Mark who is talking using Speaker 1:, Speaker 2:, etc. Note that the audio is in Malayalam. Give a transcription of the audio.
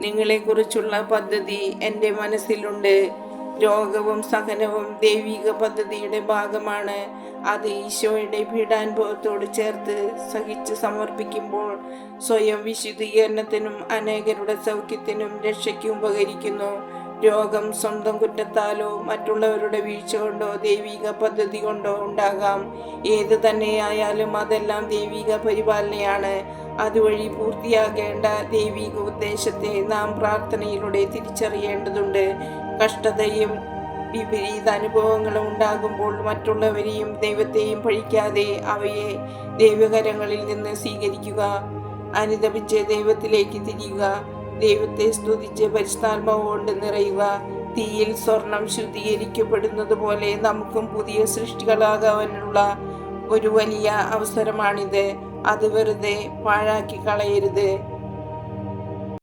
Speaker 1: നിങ്ങളെക്കുറിച്ചുള്ള പദ്ധതി എൻ്റെ മനസ്സിലുണ്ട്. രോഗവും സഹനവും ദൈവിക പദ്ധതിയുടെ ഭാഗമാണ്. അത് ഈശോയുടെ പീഡാനുഭവത്തോട് ചേർത്ത് സഹിച്ച് സമർപ്പിക്കുമ്പോൾ സ്വയം വിശുദ്ധീകരണത്തിനും അനേകരുടെ സൗഖ്യത്തിനും രക്ഷയ്ക്കും ഉപകരിക്കുന്നു. രോഗം സ്വന്തം കുറ്റത്താലോ മറ്റുള്ളവരുടെ വീഴ്ച കൊണ്ടോ ദൈവിക പദ്ധതി കൊണ്ടോ ഉണ്ടാകാം. ഏത് തന്നെയായാലും അതെല്ലാം ദൈവിക പരിപാലനയാണ്. അതുവഴി പൂർത്തിയാകേണ്ട ദൈവിക ഉദ്ദേശത്തെ നാം പ്രാർത്ഥനയിലൂടെ തിരിച്ചറിയേണ്ടതുണ്ട്. കഷ്ടതയും വിപരീത അനുഭവങ്ങളും ഉണ്ടാകുമ്പോൾ മറ്റുള്ളവരെയും ദൈവത്തെയും പഴിക്കാതെ അവയെ ദൈവകരങ്ങളിൽ നിന്ന് സ്വീകരിക്കുക. അനുതപിച്ച് ദൈവത്തിലേക്ക് തിരിയുക. ദൈവത്തെ സ്തുതിച്ച് പരിശുദ്ധാത്മാവ് കൊണ്ട് നിറയുക. തീയിൽ സ്വർണം ശുദ്ധീകരിക്കപ്പെടുന്നത് പോലെ നമുക്കും പുതിയ സൃഷ്ടികളാകാനുള്ള ഒരു വലിയ അവസരമാണിത്. അത് വെറുതെ പാഴാക്കി കളയരുത്.